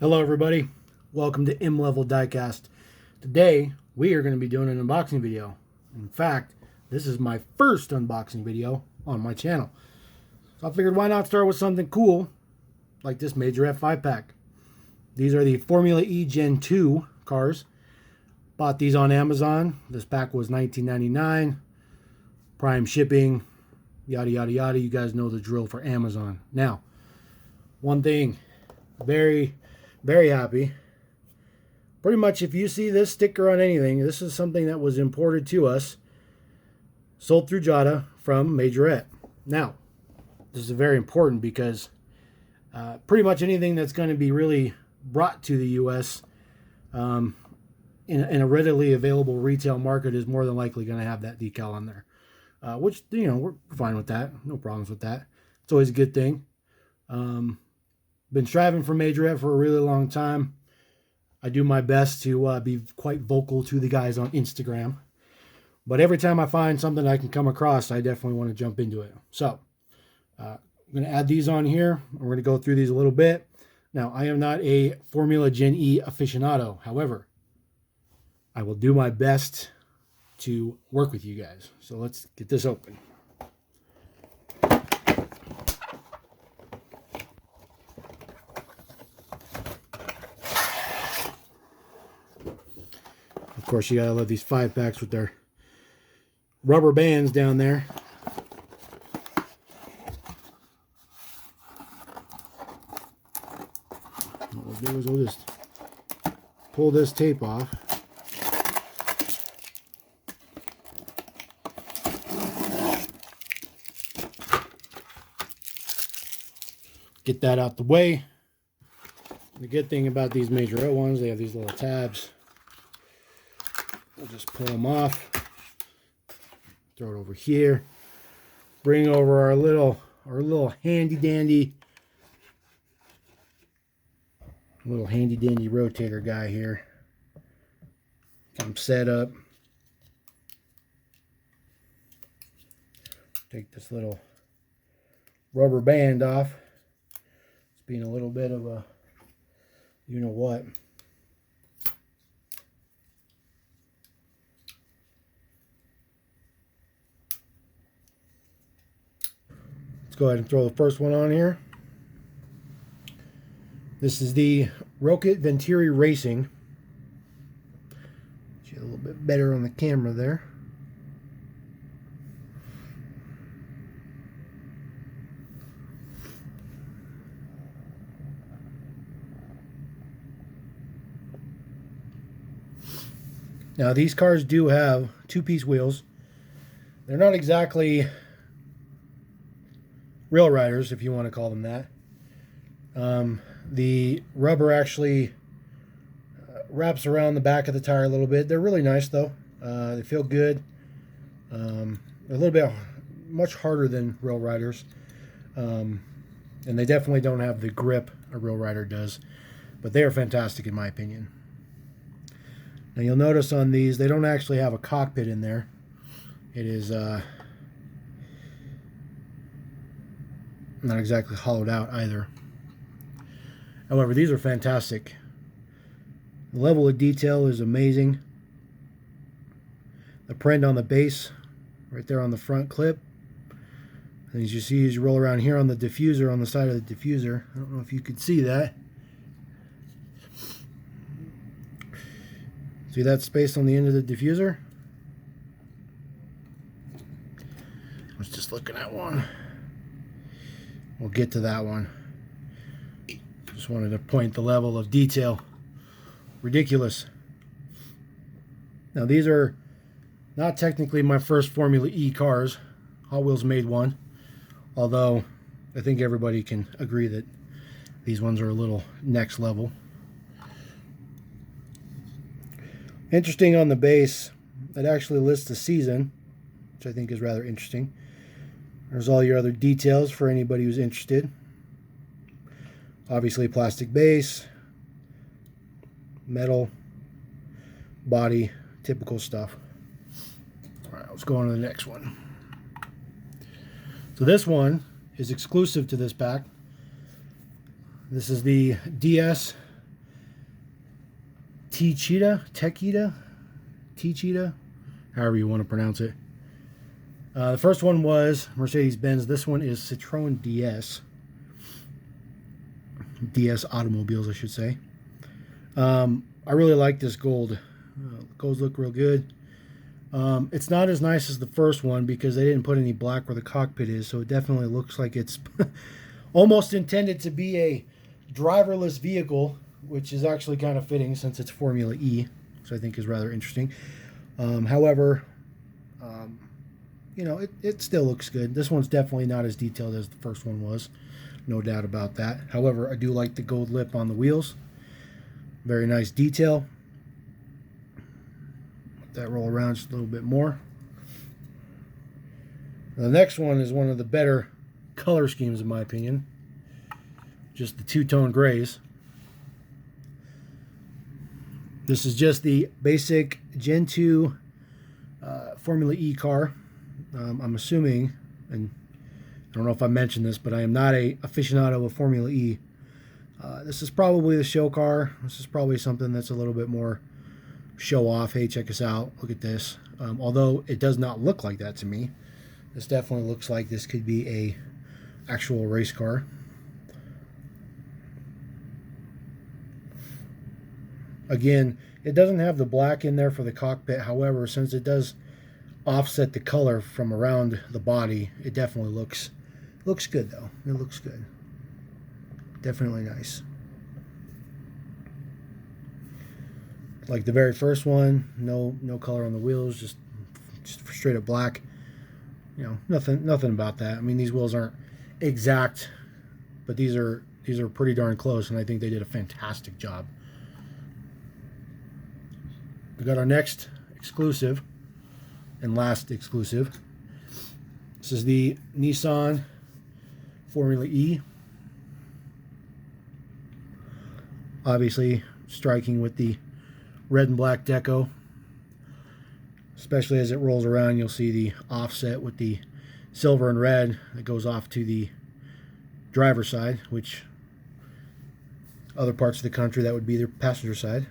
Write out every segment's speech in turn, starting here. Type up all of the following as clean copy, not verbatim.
Hello everybody, welcome to M-Level Diecast. Today we are going to be doing an unboxing video. In fact, this is my first unboxing video on my channel. So I figured why not start with something cool like this Majorette 5-pack. These are the Formula E GEN2 cars. Bought these on Amazon. This pack was $19.99. Prime shipping, yada yada yada. You guys know the drill for Amazon. Now, one thing, very happy. Pretty much if you see this sticker on anything, this is something that was imported to us, sold through Jada from Majorette. Now, this is very important because pretty much anything that's going to be really brought to the U.S. In a readily available retail market is more than likely going to have that decal on there. Which, you know, we're fine with that. No problems with that. It's always a good thing. Been striving for Majorette for a really long time. I do my best to be quite vocal to the guys on Instagram. But every time I find something I can come across, I definitely want to jump into it. So, I'm going to add these on here. We're going to go through these a little bit. Now, I am not a Formula Gen E aficionado. However, I will do my best to work with you guys. So let's get this open. Of course, you gotta love these 5-packs with their rubber bands down there. What we'll do is we'll just pull this tape off. Get that out the way. The good thing about these Majorette ones, they have these little tabs. We'll just pull them off. Throw it over here. Bring over our little handy dandy rotator guy here. Get him set up. Take this little rubber band off. It's being a little bit of a you know what. Let's go ahead and throw the first one on here. This is the Rocket Venturi Racing. Get you a little bit better on the camera there. Now these cars do have 2-piece wheels. They're not exactly rail riders, if you want to call them that. The rubber actually wraps around the back of the tire a little bit. They're really nice though. They feel good. They're a little bit much harder than rail riders. And they definitely don't have the grip a rail rider does. But they are fantastic in my opinion. Now you'll notice on these, they don't actually have a cockpit in there. It is not exactly hollowed out either. However, these are fantastic. The level of detail is amazing. The print on the base, right there on the front clip. And as you see, as you roll around here on the diffuser, on the side of the diffuser, I don't know if you could see that. See that space on the end of the diffuser? I was just looking at one. We'll get to that one. Just wanted to point the level of detail. Ridiculous. Now these are not technically my first Formula E cars. Hot Wheels made one. Although I think everybody can agree that these ones are a little next level. Interesting on the base, it actually lists the season, which I think is rather interesting. There's all your other details for anybody who's interested. Obviously plastic base, metal, body, typical stuff. All right, let's go on to the next one. So this one is exclusive to this pack. This is the DS Tequita, however you want to pronounce it. The first one was Mercedes-Benz. This one is Citroen DS. DS automobiles, I should say. I really like this gold. Golds look real good. It's not as nice as the first one because they didn't put any black where the cockpit is, so it definitely looks like it's almost intended to be a driverless vehicle, which is actually kind of fitting since it's Formula E, which I think is rather interesting. However, you know, it still looks good. This one's definitely not as detailed as the first one was, no doubt about that. However, I do like the gold lip on the wheels. Very nice detail. Let that roll around just a little bit more. The next one is one of the better color schemes in my opinion. Just the two-tone grays. This is just the basic Gen 2 Formula E car. I'm assuming, and I don't know if I mentioned this, but I am not a aficionado of Formula E. This is probably the show car. This is probably something that's a little bit more show off. Hey, check us out. Look at this. Although it does not look like that to me. This definitely looks like this could be a actual race car. Again, it doesn't have the black in there for the cockpit. However, since it does offset the color from around the body, it definitely looks good though. It looks good. Definitely nice. Like the very first one, no color on the wheels, just straight up black. You know, nothing about that. I mean, these wheels aren't exact, but these are pretty darn close, and I think they did a fantastic job. We got our next exclusive and last exclusive. This is the Nissan Formula E. Obviously striking with the red and black deco. Especially as it rolls around, you'll see the offset with the silver and red that goes off to the driver's side, which other parts of the country that would be their passenger side.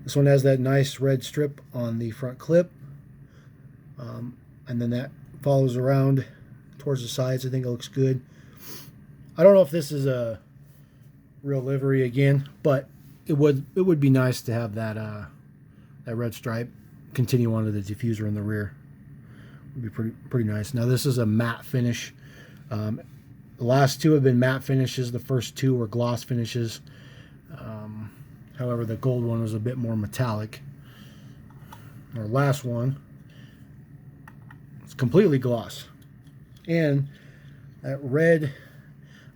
This one has that nice red strip on the front clip, and then that follows around towards the sides. I think it looks good. I don't know if this is a real livery again, but it would be nice to have that that red stripe continue onto the diffuser in the rear. Would be pretty nice. Now this is a matte finish. The last two have been matte finishes. The first two were gloss finishes. However, the gold one was a bit more metallic. Our last one, it's completely gloss. And that red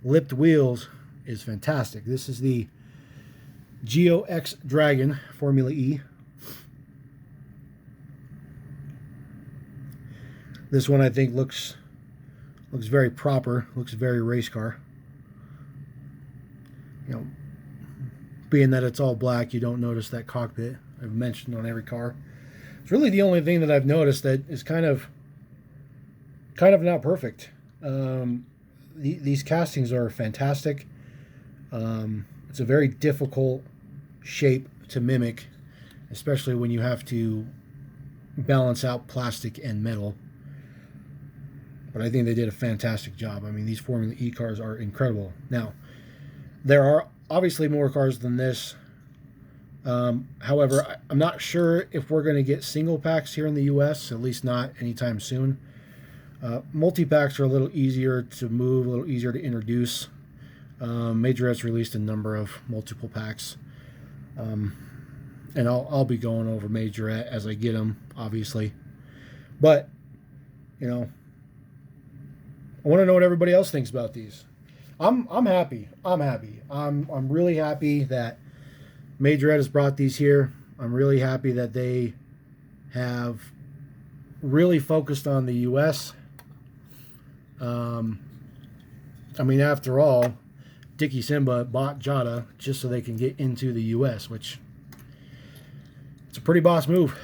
lipped wheels is fantastic. This is the Geox Dragon Formula E. This one I think looks very proper, looks very race car. You know, being that it's all black, you don't notice that cockpit. I've mentioned on every car. It's really the only thing that I've noticed that is kind of not perfect. These castings are fantastic. It's a very difficult shape to mimic, especially when you have to balance out plastic and metal. But I think they did a fantastic job. I mean, these Formula E cars are incredible. Now, there are obviously more cars than this. However, I'm not sure if we're going to get single packs here in the US, at least not anytime soon. Multi-packs are a little easier to move, a little easier to introduce. Majorette's released a number of multiple packs. And I'll be going over Majorette as I get them, obviously. But, you know, I want to know what everybody else thinks about these. I'm happy. I'm really happy that Majorette has brought these here. I'm really happy that they have really focused on the US. I mean, after all, Dickie Simba bought Jada just so they can get into the US, which it's a pretty boss move.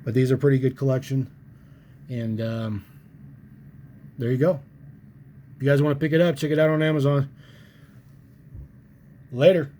But these are pretty good collection. And there you go. If you guys want to pick it up, check it out on Amazon. Later.